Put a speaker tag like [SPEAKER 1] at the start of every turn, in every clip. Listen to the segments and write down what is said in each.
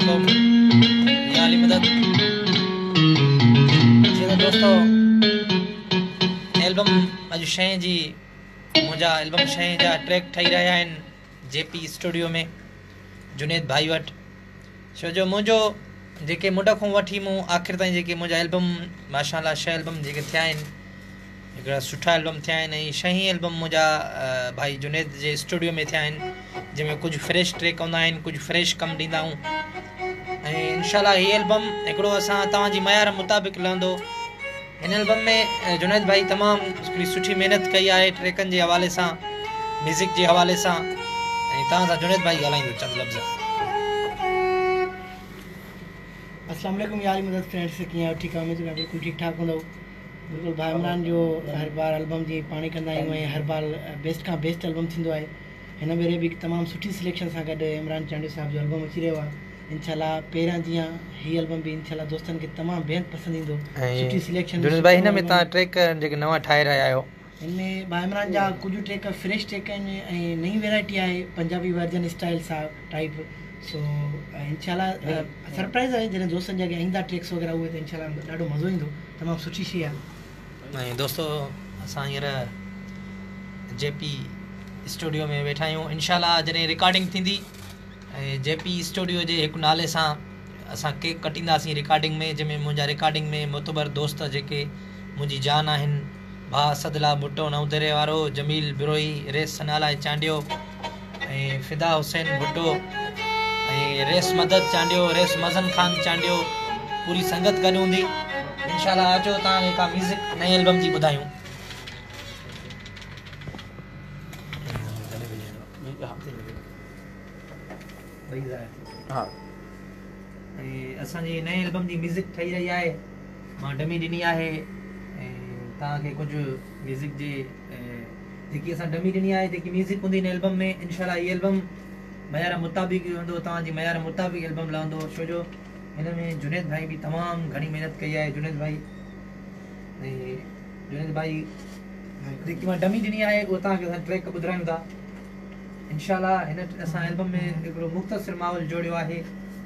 [SPEAKER 1] अलैकुम या अली मदद जी दोस्तों एल्बम अज शइ जी मुंहिंजा एल्बम शइ जा ट्रैक ठही रहिया आहिनि जेपी स्टूडियो में जुनेद भाई वटि छो जो मुंहिंजो जेके मुंड खां वठी मूं आख़िर ताईं जेके मुंहिंजा एल्बम माशाल्लाह 6 एल्बम जेके थिया आहिनि हिकिड़ा सुठा एल्बम थिया आहिनि ऐं 6 एल्बम मुंहिंजा भाई जुनेद जे स्टूडियो में थिया आहिनि जंहिंमें कुझु फ्रेश ट्रैक हूंदा आहिनि कुझु फ्रेश कमु ॾींदा आहियूं ऐं इंशाल्लाह हीअ एल्बम हिकिड़ो असां तव्हांजी मयार मुताबिक़ लहंदो हिन एल्बम में जुनेद भाई तमामु हिकिड़ी सुठी महिनत कई आहे ट्रैकनि जे हवाले सां म्यूज़िक जे हवाले सां ऐं तव्हां सां जुनेद भाई ॻाल्हाईंदो चंद लफ़्ज़
[SPEAKER 2] अस्सलाम वालेकुम यार मदद फ्रेंड्स कीअं आहियो ठीकु आहे उमेद बिल्कुलु ठीकु ठाक हूंदव बिल्कुलु भाई इमरान जो हर बार एल्बम जी पाणी कंदा आहियूं ऐं हर बार बेस्ट खां बेस्ट एल्बम थींदो आहे हिन भेरे बि तमामु सुठी सिलेक्शन सां गॾु इमरान चांडियो साहिब जो एल्बम अची रहियो आहे इंशाल्लाह पहिरियां जीअं हीअ एल्बम बि इंशाल्लाह दोस्तनि खे तमामु बेहद पसंदि ईंदो सुठी सिलेक्शन
[SPEAKER 1] जुनेद भाई हिन में तव्हां ट्रैक जेके नवां ठाहे रहिया आहियो
[SPEAKER 2] हिन में भाई इमरान जा कुझु ट्रैक फ्रेश ट्रैक आहिनि ऐं नई वैरायटी आहे पंजाबी वर्जन स्टाइल सां टाइप सो इंशाल्लाह सरप्राइज़ आहे जॾहिं दोस्तनि जा ईंदा ट्रैक्स वग़ैरह उहे त इंशाल्लाह ॾाढो मज़ो ईंदो तमामु सुठी शइ आहे
[SPEAKER 1] ऐं दोस्तो असां हींअर जेपी स्टूडियो में वेठा आहियूं इंशाल्लाह जॾहिं रिकॉर्डिंग थींदी ऐं जेपी स्टूडियो जे हिकु नाले सां असां केक कटींदासीं रिकॉर्डिंग में जंहिंमें मुंहिंजा रिकॉर्डिंग में मोतबर दोस्त जेके मुंहिंजी जान आहिनि भाउ असदला भुट्टो नवदरे वारो जमील बिरोई रेस सनाला चांडियो ऐं फिदा हुसैन भुट्टो ऐं रेस मदद चांडियो रेस मज़न खान चांडियो पूरी संगत गॾु हूंदी इंशाल्लाह अचो तव्हांखे का म्यूज़िक नई एल्बम जी ॿुधायूं हा ऐं असांजी नए एल्बम जी म्यूज़िक ठही रही आहे मां डमी ॾिनी आहे ऐं तव्हांखे कुझु म्यूज़िक जी जेकी असां डमी ॾिनी आहे जेकी म्यूज़िक हूंदी हिन एल्बम में इंशाल्लाह हीअ एल्बम मयार मुताबिक़ हूंदो तव्हांजी मयार मुताबिक़ एल्बम लहंदो छो जो हिन में जुनेद भाई बि तमामु घणी महिनत कई आहे जुनेद भाई जेकी मां डमी ॾिनी आहे उहा तव्हांखे असां ट्रैक ॿुधायूं था इंशाल्लाह हिन असां एल्बम में हिकिड़ो मुख़्तसिर माहौल जोड़ियो आहे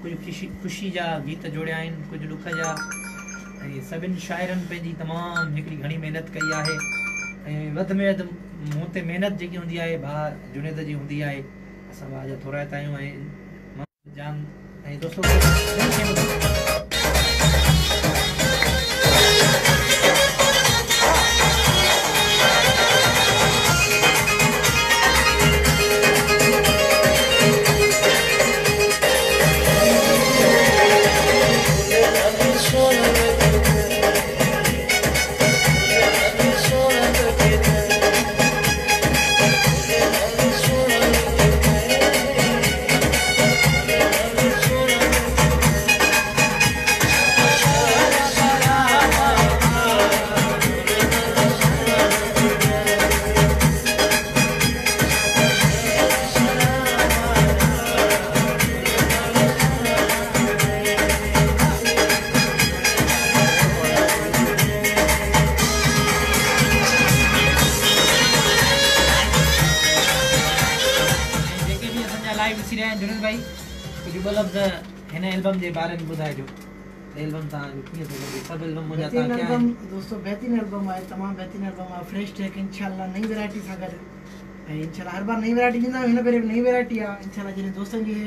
[SPEAKER 1] कुझु ख़ुशी जा गीत जोड़िया आहिनि कुझु ॾुख जा ऐं सभिनि शाइरनि पंहिंजी तमामु हिकिड़ी घणी महिनत कई आहे ऐं वधि में वधि मूं ते महिनत जेकी हूंदी आहे भाउ जुनेद जी हूंदी आहे असां भाउ जा थोराइता आहियूं ऐं जान ऐं दोस्तो जुनेद भाई कुझु ॿ लफ़्ज़ हिन एल्बम जे बारे में ॿुधाइजो एल्बम तव्हांजो कीअं थो लॻे सभु एल्बम मुंहिंजा तव्हां क्या आहिनि
[SPEAKER 2] दोस्तो बहितरीन एल्बम आहे तमामु बहितरीन एल्बम आहे फ्रेश ट्रैक इंशाल्लाह नई वैरायटी सां गॾु ऐं इंशाल्लाह हर बार नई वैरायटी ॾींदा आहियूं हिन भेरे नई वैरायटी आहे इंशाल्लाह जॾहिं दोस्तनि जे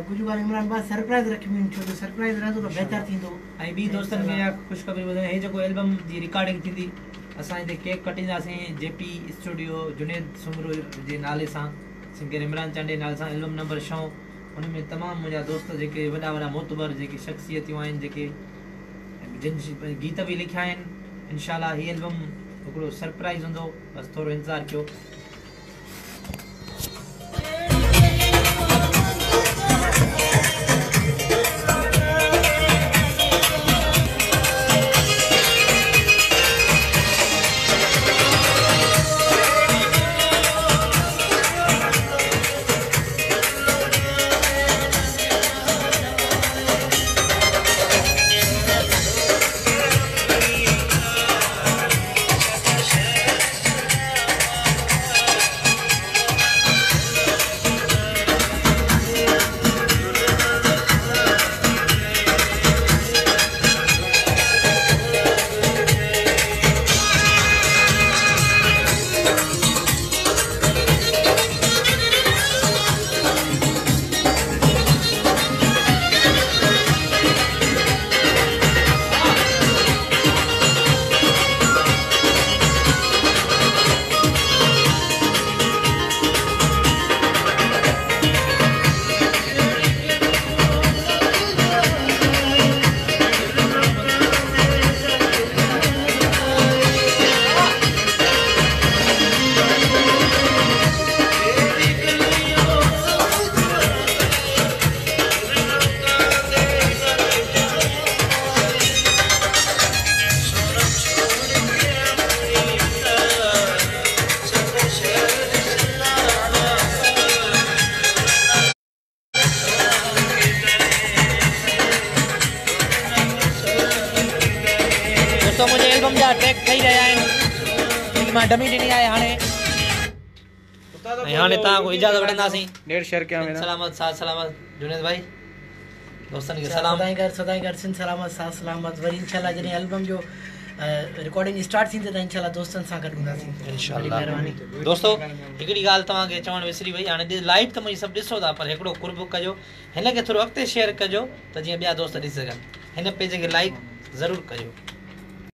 [SPEAKER 2] कुझु बार इमरान भाई सरप्राइज़ रखियूं आहिनि छो जो सरप्राइज़ रहंदो त बहितरु थींदो
[SPEAKER 1] ऐं ॿी दोस्तनि खे ख़ुशख़बरी ॿुधायूं हे जेको एल्बम जी रिकॉर्डिंग थींदी असां हिते cake कटींदासीं JP studio Junaid Soomro जे नाले सां सिंगर इमरान चांडे नाले सां एल्बम नंबर 6 उन में तमामु मुंहिंजा दोस्त जेके वॾा वॾा मोतबर जेके शख़्सियतूं आहिनि जेके जिन गीत बि लिखिया आहिनि इंशाल्लाह हीअ एल्बम हिकिड़ो सरप्राइज़ हूंदो बसि थोरो इंतज़ारु कयो एल्बम जा ट्रैक ठही रहिया आहिनि जिनकी मां डमी ॾिनी आहे हाणे हाणे तव्हां को इजाज़त वठंदासीं
[SPEAKER 3] डेढ़ शेयर कया वेंदा
[SPEAKER 1] सलामत साथ सलामत जुनेद भाई दोस्तनि खे सलाम
[SPEAKER 2] सदाई कर सिन सलामत साथ सलामत वरी इंशाल्लाह जॾहिं एल्बम जो रिकॉर्डिंग स्टार्ट थींदे त इंशाल्लाह दोस्तनि सां गॾु हूंदासीं
[SPEAKER 1] इंशाल्लाह दोस्तो हिकिड़ी ॻाल्हि तव्हांखे चवणु विसरी वई हाणे लाइव त मुंहिंजी सभु ॾिसो था पर हिकिड़ो कुर्ब कजो हिन खे थोरो अॻिते शेयर कजो त जीअं ॿिया दोस्त ॾिसी सघनि हिन पेज खे लाइक ज़रूरु कजो